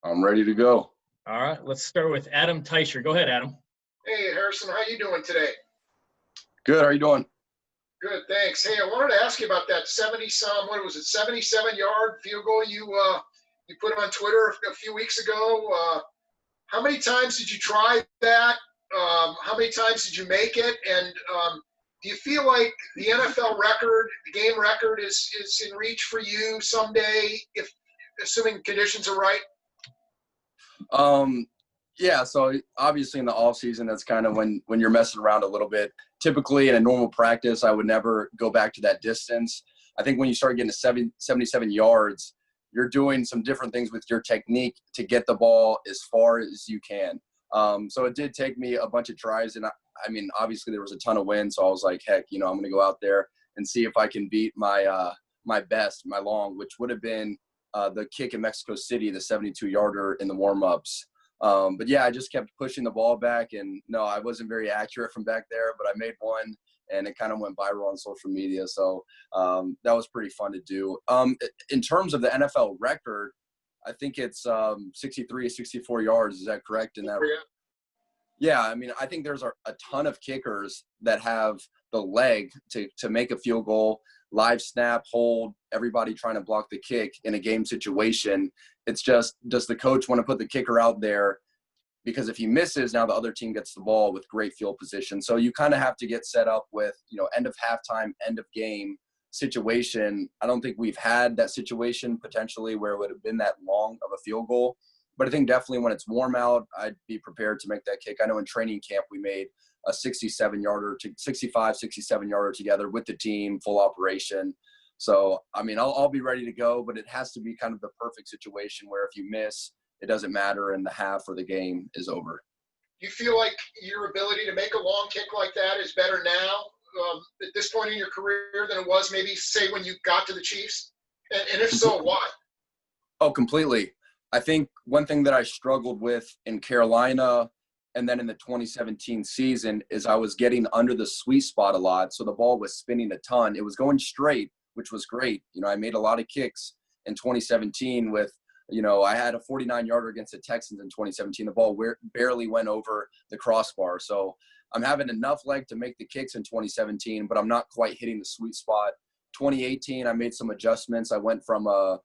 I'm ready to go. All right, let's start with Adam Teicher. Go ahead, Adam. Hey, Harrison, how you doing today? Good. How are you doing? Good, thanks. Hey, I wanted to ask you about that 77-yard field goal you put on Twitter a few weeks ago. How many times did you try that? How many times did you make it? And do you feel like the NFL record, the game record, is in reach for you someday, if assuming conditions are right? Yeah, so obviously in the off season, that's kind of when you're messing around a little bit. Typically in a normal practice, I would never go back to that distance. I think when you start getting to 77 yards, you're doing some different things with your technique to get the ball as far as you can. So it did take me a bunch of tries, and I mean, obviously there was a ton of wind, so I was like, heck, I'm going to go out there and see if I can beat my best, my long, which would have been the kick in Mexico City, the 72-yarder in the warm-ups. But yeah, I just kept pushing the ball back, and no, I wasn't very accurate from back there, but I made one, and it kind of went viral on social media. So that was pretty fun to do. In terms of the NFL record, I think it's 63, 64 yards. Is that correct? Yeah, I mean, I think there's a ton of kickers that have the leg to make a field goal, live snap, hold, everybody trying to block the kick in a game situation. It's just, does the coach want to put the kicker out there? Because if he misses, now the other team gets the ball with great field position. So you kind of have to get set up with, end of halftime, end of game situation. I don't think we've had that situation potentially where it would have been that long of a field goal. But I think definitely when it's warm out, I'd be prepared to make that kick. I know in training camp we made a 67-yarder to 65, 67-yarder together with the team, full operation. So, I mean, I'll be ready to go, but it has to be kind of the perfect situation where if you miss, it doesn't matter and the half or the game is over. Do you feel like your ability to make a long kick like that is better now at this point in your career than it was maybe, say, when you got to the Chiefs? And if so, why? Oh, completely. I think one thing that I struggled with in Carolina and then in the 2017 season is I was getting under the sweet spot a lot. So the ball was spinning a ton. It was going straight, which was great. I made a lot of kicks in 2017 with, I had a 49-yarder against the Texans in 2017. The ball barely went over the crossbar. So I'm having enough leg to make the kicks in 2017, but I'm not quite hitting the sweet spot. 2018, I made some adjustments. I went from a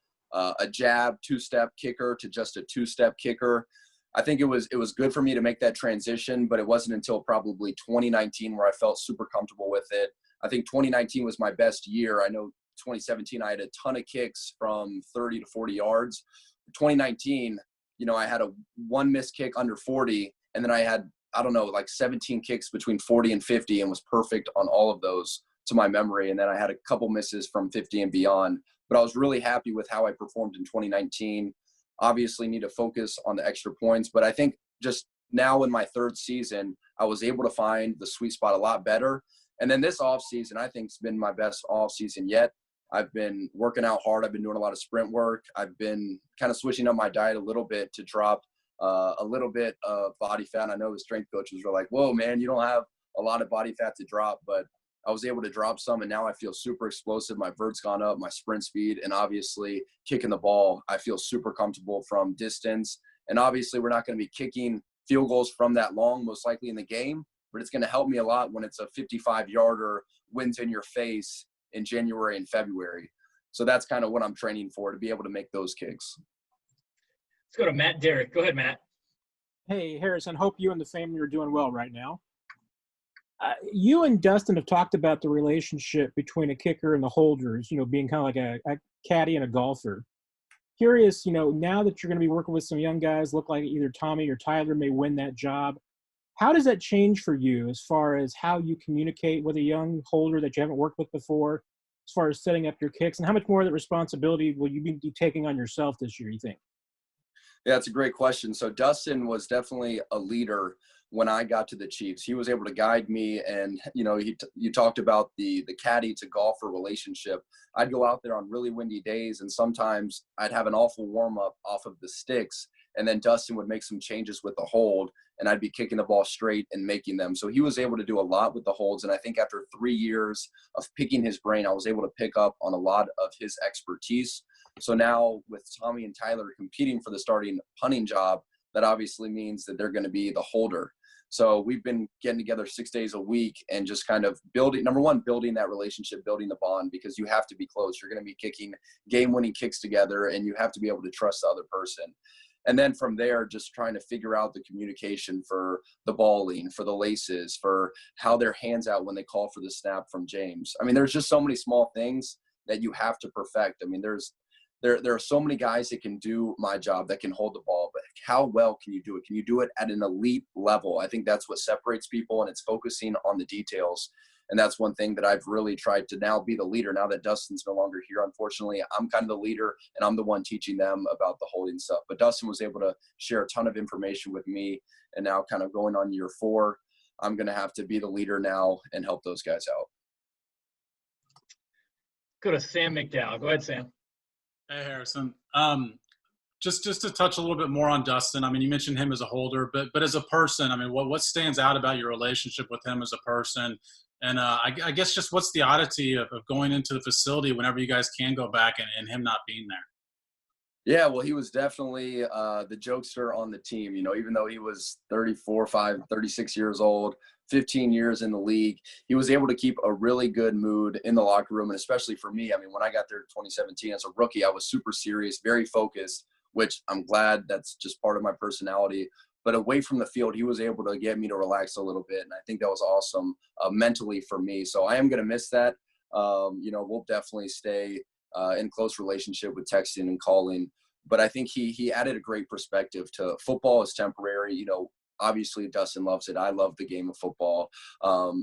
jab two-step kicker to just a two-step kicker. I think it was good for me to make that transition, but it wasn't until probably 2019 where I felt super comfortable with it. I think 2019 was my best year. I know 2017 I had a ton of kicks from 30 to 40 yards. 2019, I had a one missed kick under 40, and then I had, 17 kicks between 40 and 50 and was perfect on all of those to my memory. And then I had a couple misses from 50 and beyond. But I was really happy with how I performed in 2019. Obviously need to focus on the extra points, but I think just now in my third season, I was able to find the sweet spot a lot better. And then this offseason, I think, has been my best offseason yet. I've been working out hard. I've been doing a lot of sprint work. I've been kind of switching up my diet a little bit to drop a little bit of body fat. And I know the strength coaches were like, whoa, man, you don't have a lot of body fat to drop, but I was able to drop some, and now I feel super explosive. My vert's gone up, my sprint speed, and obviously kicking the ball, I feel super comfortable from distance. And obviously we're not going to be kicking field goals from that long, most likely in the game, but it's going to help me a lot when it's a 55-yarder winds in your face in January and February. So that's kind of what I'm training for, to be able to make those kicks. Let's go to Matt Derrick. Go ahead, Matt. Hey, Harrison, hope you and the family are doing well right now. You and Dustin have talked about the relationship between a kicker and the holders, being kind of like a caddy and a golfer. Curious, now that you're going to be working with some young guys, look like either Tommy or Tyler may win that job. How does that change for you as far as how you communicate with a young holder that you haven't worked with before, as far as setting up your kicks? And how much more of that responsibility will you be taking on yourself this year, you think? Yeah, that's a great question. So Dustin was definitely a leader when I got to the Chiefs. He was able to guide me, and you talked about the caddy to golfer relationship. I'd go out there on really windy days, and sometimes I'd have an awful warm up off of the sticks, and then Dustin would make some changes with the hold, and I'd be kicking the ball straight and making them. So he was able to do a lot with the holds, and I think after 3 years of picking his brain, I was able to pick up on a lot of his expertise. So now with Tommy and Tyler competing for the starting punting job, that obviously means that they're going to be the holder. So we've been getting together 6 days a week and just kind of building, number one, building that relationship, building the bond, because you have to be close. You're going to be kicking game-winning kicks together, and you have to be able to trust the other person. And then from there, just trying to figure out the communication for the balling, for the laces, for how their hands out when they call for the snap from James. I mean, there's just so many small things that you have to perfect. I mean, there are so many guys that can do my job, that can hold the ball, but how well can you do it? Can you do it at an elite level? I think that's what separates people, and it's focusing on the details. And that's one thing that I've really tried to now be the leader. Now that Dustin's no longer here, unfortunately, I'm kind of the leader, and I'm the one teaching them about the holding stuff. But Dustin was able to share a ton of information with me, and now kind of going on year 4, I'm going to have to be the leader now and help those guys out. Go to Sam McDowell. Go ahead, Sam. Hey, Harrison. Just to touch a little bit more on Dustin. I mean, you mentioned him as a holder, but as a person, I mean, what stands out about your relationship with him as a person? And I guess just what's the oddity of going into the facility whenever you guys can go back and him not being there? Yeah, well, he was definitely the jokester on the team, you know, even though he was 34, 36 years old, 15 years in the league, he was able to keep a really good mood in the locker room. And especially for me, I mean, when I got there in 2017 as a rookie, I was super serious, very focused, which I'm glad that's just part of my personality. But away from the field, he was able to get me to relax a little bit. And I think that was awesome mentally for me. So I am going to miss that. You know, we'll definitely stay in close relationship with texting and calling. But I think he added a great perspective to football is temporary. You know, obviously Dustin loves it. I love the game of football.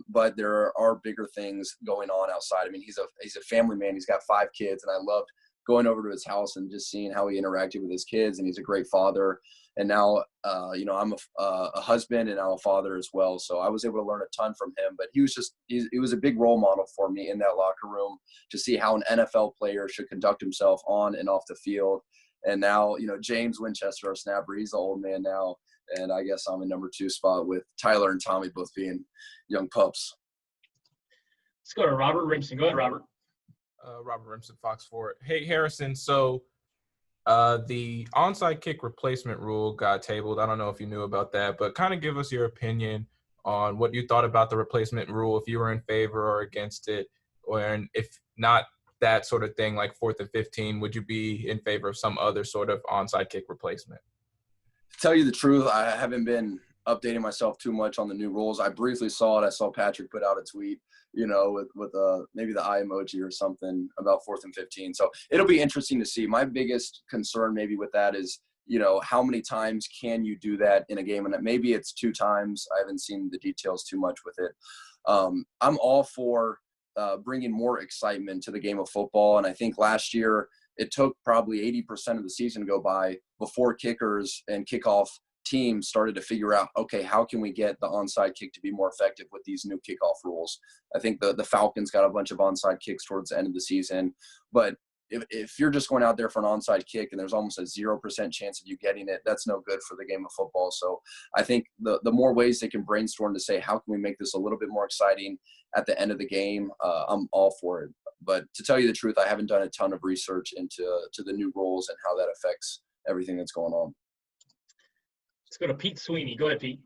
But there are bigger things going on outside. I mean, he's a family man. He's got 5 kids, and I loved going over to his house and just seeing how he interacted with his kids. And he's a great father. And now, you know, I'm a husband and now a father as well. So I was able to learn a ton from him. But he was a big role model for me in that locker room to see how an NFL player should conduct himself on and off the field. And now, you know, James Winchester, our snapper, he's an old man now. And I guess I'm in number 2 spot with Tyler and Tommy both being young pups. Let's go to Robert Rimson. Go ahead, Robert. Robert Rimson, Fox 4. Hey, Harrison. So the onside kick replacement rule got tabled. I don't know if you knew about that, but kind of give us your opinion on what you thought about the replacement rule, if you were in favor or against it, or if not that sort of thing, like 4th and 15, would you be in favor of some other sort of onside kick replacement? To tell you the truth, I haven't been updating myself too much on the new rules. I briefly saw it. I saw Patrick put out a tweet, you know, with maybe the eye emoji or something about 4th and 15. So it'll be interesting to see. My biggest concern maybe with that is, you know, how many times can you do that in a game? And maybe it's 2 times. I haven't seen the details too much with it. I'm all for bringing more excitement to the game of football. And I think last year it took probably 80% of the season to go by before kickers and kickoff teams started to figure out, okay, how can we get the onside kick to be more effective with these new kickoff rules? I think the Falcons got a bunch of onside kicks towards the end of the season. But if you're just going out there for an onside kick and there's almost a 0% chance of you getting it, that's no good for the game of football. So I think the more ways they can brainstorm to say, how can we make this a little bit more exciting at the end of the game, I'm all for it. But to tell you the truth, I haven't done a ton of research into the new rules and how that affects everything that's going on. Let's go to Pete Sweeney. Go ahead, Pete.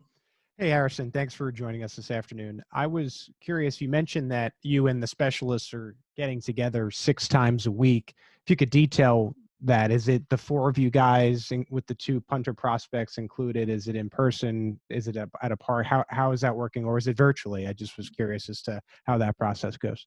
Hey, Harrison, thanks for joining us this afternoon. I was curious, you mentioned that you and the specialists are getting together 6 times a week. If you could detail that, is it the 4 of you guys with the 2 punter prospects included? Is it in person? Is it at a park? How is that working, or is it virtually? I just was curious as to how that process goes.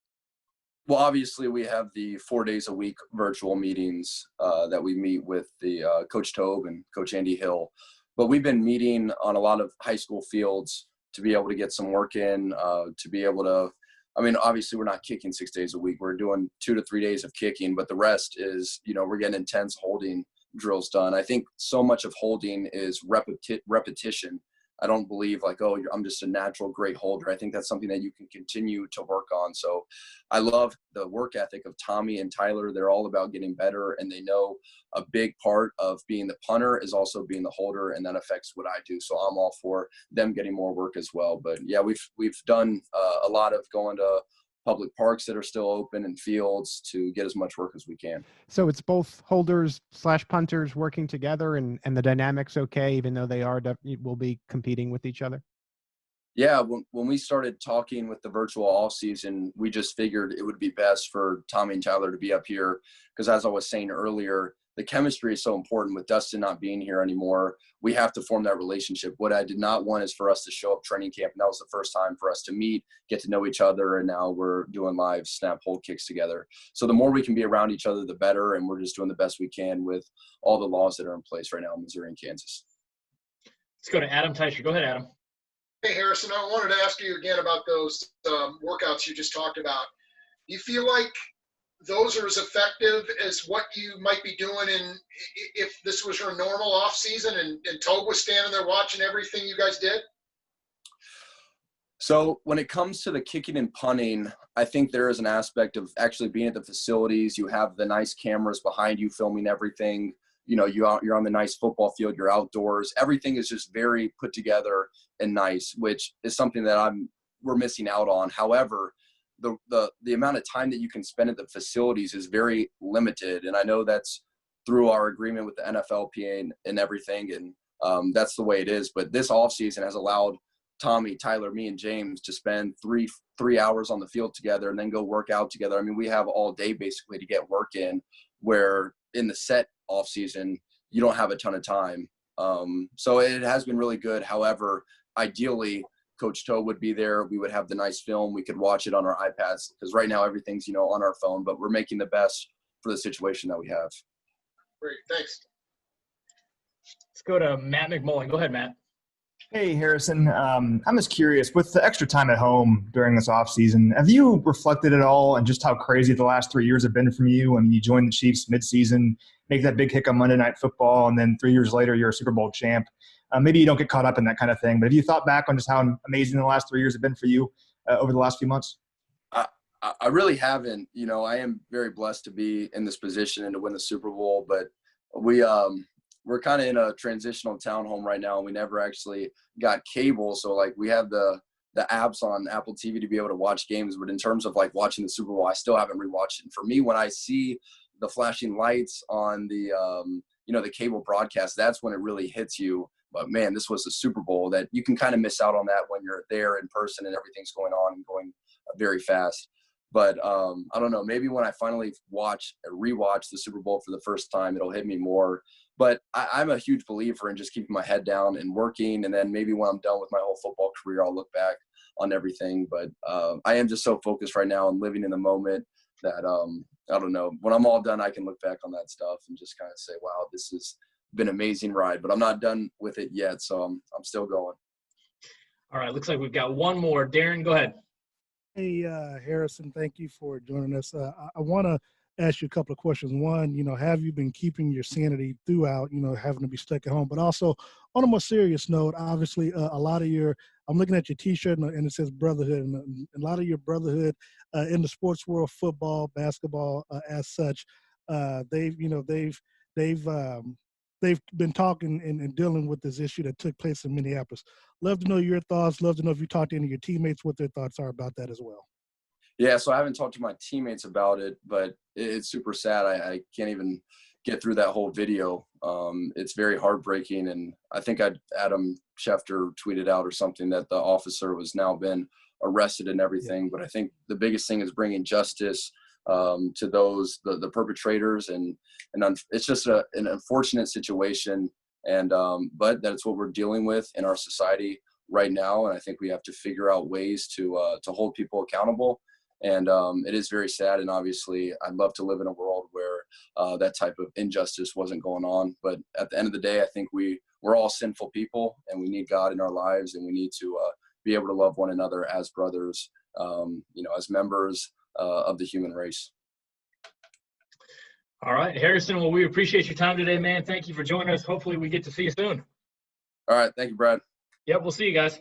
Well, obviously we have the 4 days a week virtual meetings that we meet with the Coach Tobe and Coach Andy Hill. But we've been meeting on a lot of high school fields to be able to get some work in, to be able to, I mean, obviously we're not kicking 6 days a week. We're doing 2 to 3 days of kicking, but the rest is, you know, we're getting intense holding drills done. I think so much of holding is repetition. I don't believe like, oh, I'm just a natural great holder. I think that's something that you can continue to work on. So I love the work ethic of Tommy and Tyler. They're all about getting better, and they know a big part of being the punter is also being the holder, and that affects what I do. So I'm all for them getting more work as well. But yeah, we've done a lot of going to public parks that are still open and fields to get as much work as we can. So it's both holders / punters working together, and the dynamic's okay, even though they will be competing with each other? Yeah, when we started talking with the virtual off season, we just figured it would be best for Tommy and Tyler to be up here because, as I was saying earlier, the chemistry is so important with Dustin not being here anymore. We have to form that relationship. What I did not want is for us to show up training camp, and that was the first time for us to meet, get to know each other, and now we're doing live snap hold kicks together. So the more we can be around each other, the better, and we're just doing the best we can with all the laws that are in place right now in Missouri and Kansas. Let's go to Adam Teicher. Go ahead, Adam. Hey, Harrison, I wanted to ask you again about those workouts you just talked about. Do you feel like those are as effective as what you might be doing if this was your normal off season and Tobe was standing there watching everything you guys did? So when it comes to the kicking and punting, I think there is an aspect of actually being at the facilities. You have the nice cameras behind you filming everything. You know, you're on the nice football field, you're outdoors. Everything is just very put together and nice, which is something that we're missing out on. However, the amount of time that you can spend at the facilities is very limited. And I know that's through our agreement with the NFLPA and everything. And that's the way it is. But this offseason has allowed Tommy, Tyler, me, and James to spend three hours on the field together and then go work out together. I mean, we have all day basically to get work in, where in the set off season, you don't have a ton of time. So it has been really good. However, ideally, Coach Toe would be there. We would have the nice film. We could watch it on our iPads because right now everything's, on our phone, but we're making the best for the situation that we have. Great. Thanks. Let's go to Matt McMullen. Go ahead, Matt. Hey, Harrison. I'm just curious, with the extra time at home during this offseason, have you reflected at all on just how crazy the last 3 years have been from you? I mean, you joined the Chiefs midseason, make that big kick on Monday Night Football, and then 3 years later, you're a Super Bowl champ. Maybe you don't get caught up in that kind of thing, but have you thought back on just how amazing the last 3 years have been for you over the last few months? I really haven't. I am very blessed to be in this position and to win the Super Bowl, but we're kind of in a transitional townhome right now, and we never actually got cable. So we have the apps on Apple TV to be able to watch games. But in terms of watching the Super Bowl, I still haven't rewatched it. And for me, when I see the flashing lights on the, the cable broadcast, that's when it really hits you. But man, this was a Super Bowl that you can kind of miss out on that when you're there in person and everything's going on and going very fast. But I don't know, maybe when I finally rewatch the Super Bowl for the first time, it'll hit me more. But I'm a huge believer in just keeping my head down and working. And then maybe when I'm done with my whole football career, I'll look back on everything. But I am just so focused right now on living in the moment that, I don't know, when I'm all done, I can look back on that stuff and just kind of say, wow, this has been an amazing ride. But I'm not done with it yet, so I'm still going. All right, looks like we've got one more. Darren, go ahead. Hey, Harrison, thank you for joining us. I want to ask you a couple of questions. One, have you been keeping your sanity throughout, having to be stuck at home? But also, on a more serious note, obviously, a lot of I'm looking at your T-shirt and it says brotherhood, and a lot of your brotherhood in the sports world, football, basketball, as such, they've been talking and dealing with this issue that took place in Minneapolis. Love to know your thoughts. Love to know if you talked to any of your teammates, what their thoughts are about that as well. Yeah, so I haven't talked to my teammates about it, but it's super sad. I can't even get through that whole video. It's very heartbreaking, and I think Adam Schefter tweeted out or something that the officer was now been arrested and everything. Yeah. But I think the biggest thing is bringing justice to those the perpetrators, and it's just an unfortunate situation, and but that's what we're dealing with in our society right now, and I think we have to figure out ways to hold people accountable. And it is very sad, and obviously I'd love to live in a world where that type of injustice wasn't going on. But at the end of the day, I think we're all sinful people, and we need God in our lives, and we need to be able to love one another as brothers, as members of the human race. All right, Harrison, well, we appreciate your time today, man. Thank you for joining us. Hopefully we get to see you soon. All right. Thank you, Brad. Yep, we'll see you guys.